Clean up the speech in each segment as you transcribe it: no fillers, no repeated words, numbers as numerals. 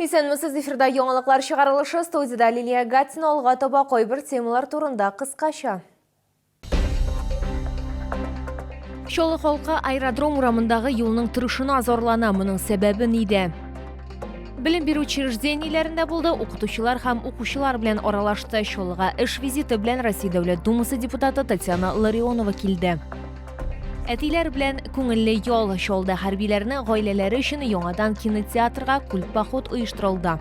Исәнмесез, эфирда яңалыклар чыгарылышы, студияда Лилия Гатина, алга таба койбір темалар турында кыскача. Шолы халкы аэродром урамындагы юлның тұрышына зорлана, моның сәбәбе ниде? Билим берүү учреждениеләрендә булды, укытучылар һәм укучылар белән аралашты. Шолыга эш визиты белән Россия Дәүләт Думасы депутаты Татьяна Ларионова килде. Әтиләр белән күңелле ял, Шолда хәрбиләрне гаиләләре өчен яңадан кинотеатрга культ поход оештырылды.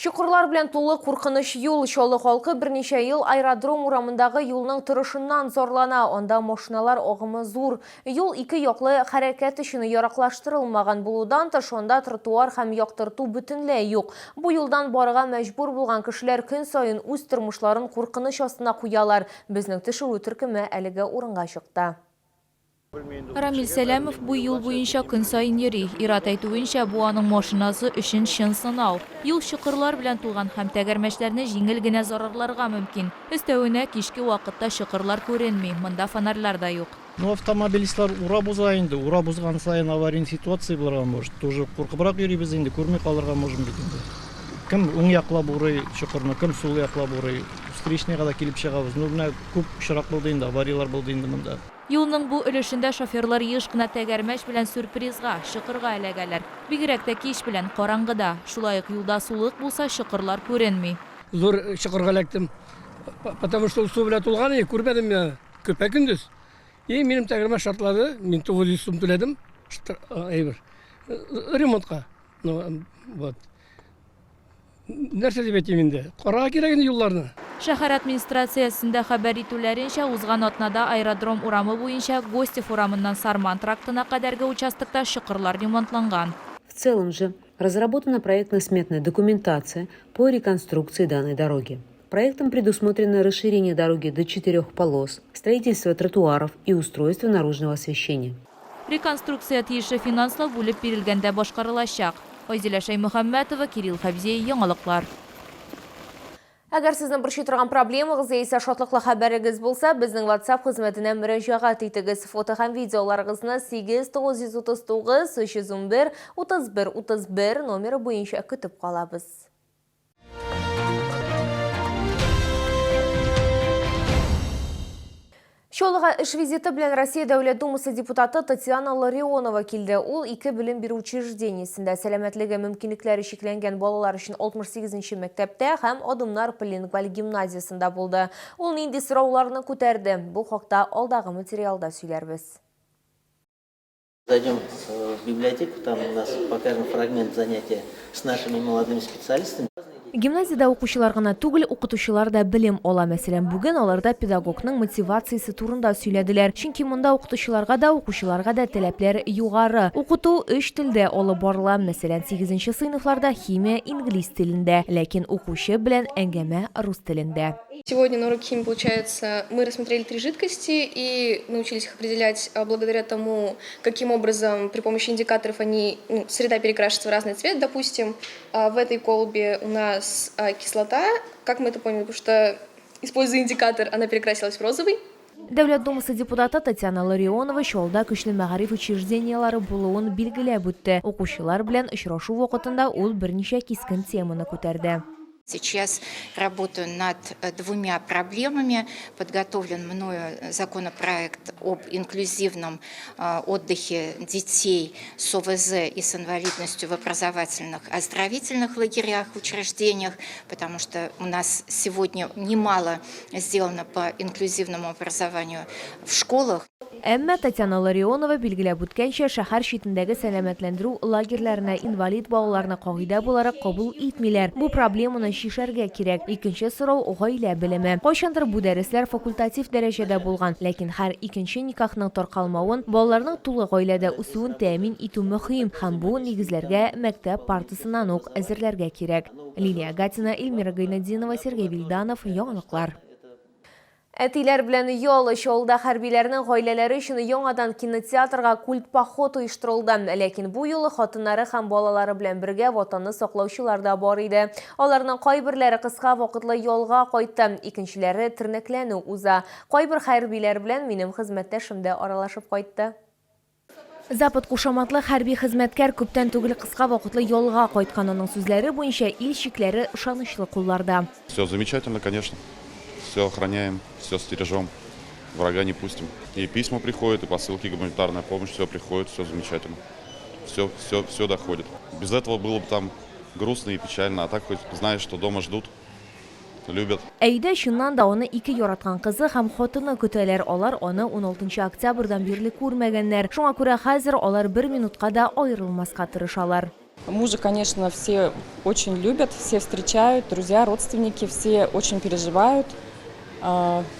Шукырлар белән тулы куркыныч юл. Шолы халкы берничә ел аэродром урамындагы юлның торышыннан зорлана. Анда машиналар агымы зур. Юл ике яклы хәрәкәт өчен яраклаштырылмаган булудан тыш, анда тротуар һәм яктырту бөтенләй юк. Бу юлдан барырга мәҗбүр булган кешеләр көн саен үз тормышларын куркыныч астына куялар. Безнең тешерү төркеме әлеге урынга чыкты. Рамил Сәләмов бу юл буенча көн сайын йөри. Ират әйтүенчә, бу аның машинасы өчен чын сынау. Юл чокырлар белән тулган һәм тәгәрмәчләрне җиңел генә зарарларга мөмкин. Өстәвенә кичке вакытта чокырлар күренми, монда фонарьлар да юк. Автомобилистлар ура буза инде. Ура бузган сайын аварийный ситуация булырга может. Тоже куркыбрак йөрибез инде, күрми калырга можем бит инде. Кем уң яклап урый чокырны, кем сул яклап урый. Встречныйга да килеп чыгабыз. Менә күп очрак булды инде, авариялар булды инде монда. Юлның бу өлешендә шоферлар еш кына тәгәрмәч белән сюрпризга, чокырга эләгәләр. Бигрәк тә кич белән караңгыда. Шулай ук юлда сулык булса, чокырлар күренми. Зур чокырга эләктем. Потому что су белән тулган иде, күрмәдем я. Көпә көндез. Минем тәгәрмәч шартлады. Мин 900 сум түләдем. Ремонтка. Вот. Нәрсә дип әйтим инде? Карага кирәк инде юлларны. Шәһәр администрациясендә хәбәр итүләренчә, узган атнада аэродром урамы буенча Гостев урамыннан Сарман трактына кадәрге участокта чокырлар ремонтланган. В целом же разработана проектно-сметная документация по реконструкции данной дороги. Проектом предусмотрено расширение дороги до 4 полос, строительство тротуаров и устройство наружного освещения. Реконструкция тиешле финанслар бүлеп бирелгәндә башкарылачак. Айзилә Шаймөхәммәтова, Кирилл Хабзей, яңалыклар. Әгәр сезнең борчый торган проблемагыз яисә шатлыклы хәбәрегез булса, безнең WhatsApp хезмәтенә мөрәҗәгать итегез. Фото һәм видеоларыгызны 8939 311 31 31 номеры буенча көтеп калабыз. Шолыга эш визиты белән Россия Дәүләт Думасы депутаты Татьяна Ларионова килде. Ул ике билим бирү учреждениесендә сәламәтлеге мөмкинлекләре чикләнгән балалар өчен 68-нче мәктәптә һәм Адымнар полингваль гимназиясында булды. Ул нинди сорауларны күтәрде? Бу хакта алдагы материалда сөйләрбез. Зайдем в библиотеку, там у нас покажем фрагмент занятия с нашими молодыми специалистами. Гимназияда укучылар гына түгел, укытучылар да билим ала. Мәсәлән, бүген аларда педагогның мотивациясе турында сөйләделәр. Чөнки монда укытучыларга да, укучыларга да таләпләр югары. Укыту 3 телдә алып барыла. Мәсәлән, 8-нче сыйныфларда химия инглиз телендә, ләкин укучы белән әңгәмә рус телендә. Сегодня на уроке химии, получается, мы рассмотрели 3 жидкости и научились их определять благодаря тому, каким образом при помощи индикаторов среда перекрашивается в разный цвет. Допустим, в этой колбе у нас кислота, как мы это поняли, потому что, используя индикатор, она перекрасилась в розовый. Дәүләт Думасы депутаты Татьяна Ларионова шолда көчле мәгариф учреждениелары булуын билгеләп үтте. Укучылар белән очрашу вакытында ул берничә кискен теманы күтәрде. Сейчас работаю над 2 проблемами. Подготовлен мною законопроект об инклюзивном отдыхе детей с ОВЗ и с инвалидностью в образовательных, оздоровительных лагерях, учреждениях, потому что у нас сегодня немало сделано по инклюзивному образованию в школах. Әмма Татьяна Ларионова билгеләп үткәнчә, шәһәр читендәге сәламәтләндерү лагерьләренә инвалид балаларны кагыйдә буларак кабул итмиләр. Бу проблеманы шишәргә кирәк. Икенче сорау гаилә белеме. Кайчандыр бу дәресләр факультатив дәрәҗәдә булган, ләкин һәр икенче никахның таркалмавын, балаларның тулы гаиләдә үсүен тәэмин итү мөһим һәм бу нигезләргә мәктәп партасыннан ук әзерләргә кирәк. Лилия Гатина, Эльмира Гайнадинова, Сергей Вильданов, яңалыклар. Әтиләр белән ял, Шолда хәрбиләрнең гаиләләре өчен яңадан кинотеатрга культ поход оештырылды. Ләкин бу юлы хатыннары һәм балалары белән бергә ватанны саклаучылар да бар иде. Аларның кайберләре кыска вакытлы ялга кайтты, икенчеләре тернәкләнү уза. Кайбер хәрбиләр белән минем хезмәттәшем дә аралашып кайтты. Запад кушаматлы хәрби хезмәткәр күптән түгел кыска вакытлы ялга кайтканының сүзләре буенча ил чикләре ышанычлы кулларда. Все замечательно, конечно. Все охраняем, все стережем. Врага не пустим. И письма приходят, и посылки, гуманитарная помощь, все приходит, все замечательно. Все доходит. Без этого было бы там грустно и печально, а так хоть знаешь, что дома ждут, любят. Әйдә шуннан да аны ике яраткан кызы һәм хатыны көтәләр. Алар аны 16 октябрьдан бирле күрмәгәннәр. Шуңа күрә хәзер алар бер минутка да аерылмаска тырышалар. Мужа, конечно, все очень любят, все встречают, друзья, родственники, все очень переживают.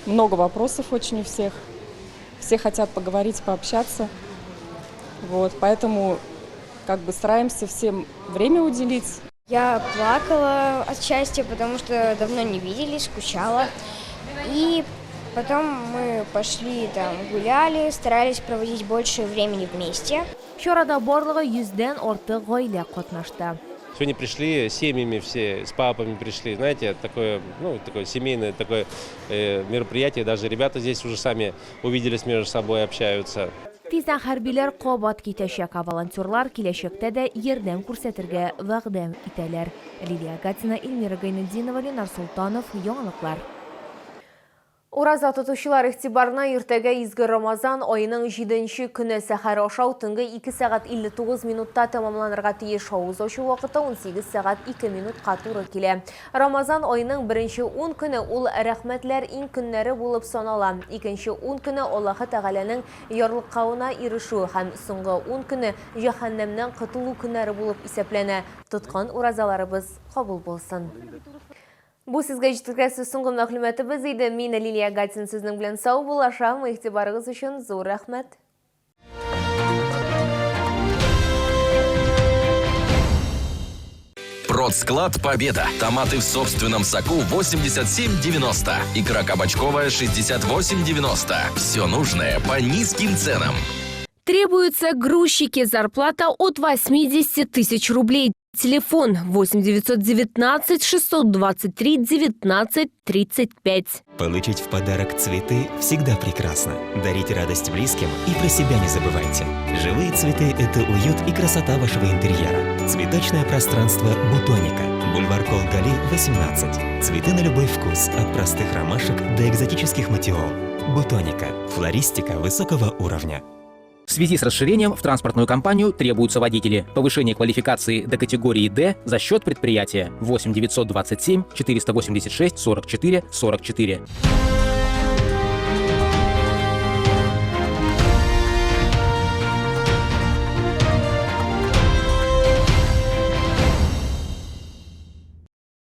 Много вопросов очень у всех. Все хотят поговорить, пообщаться. Вот, поэтому как бы стараемся всем время уделить. Я плакала от счастья, потому что давно не виделись, скучала. И потом мы пошли там гуляли, старались проводить больше времени вместе. Чарада барлыгы 100дән артык гаилә катнашты. Сегодня пришли семьями все, с папами пришли, знаете, такое, такое семейное такое мероприятие. Даже ребята здесь уже сами увиделись между собой, общаются. Тиздән хәрбиләр кабат китәчәк, волонтерлар киләчәктә дә ярдәм күрсәтергә вәгъдә итәләр. Лилия Гатина, Эльмира Гайнетдинова, Ленар Султанов, яңалыклар. Ураза тотучылар игътибарына иртәгә изге Рамазан айының 7-нче көне сәхәр ашау төнге 2 сәгать 59 минутта тәмамланырга тиеш. Авыз ачу вакыты 18 сәгать 2 минутка туры килә. Рамазан айының 1-нче 10 көне ул рәхмәтләр иң көннәре булып санала. 2-нче 10 көне Аллаһы Тәгаләнең ярлыкавына ирешү һәм соңгы 10 көне җәһәннәмнән котылу көннәре булып исәпләнә. Тоткан уразаларыбыз кабул булсын. Бу сезгә җиткәнсез соңгы мәгълүматыбыз иде. Мин Лилия Гатин сезнең белән сау булашам. Игътибарыгыз өчен зур рәхмәт. Продсклад «Победа». Томаты в собственном соку 87,90. Икра кабачковая 68,90. Все нужное по низким ценам. Требуются грузчики. Зарплата от 80 тысяч рублей. Телефон 8 919 623 19 35. Получить в подарок цветы всегда прекрасно. Дарите радость близким и про себя не забывайте. Живые цветы – это уют и красота вашего интерьера. Цветочное пространство «Бутоника». Бульвар Колгали, 18. Цветы на любой вкус, от простых ромашек до экзотических матиол. «Бутоника» – флористика высокого уровня. В связи с расширением в транспортную компанию требуются водители. Повышение квалификации до категории D за счет предприятия. 8 927 486 44 44.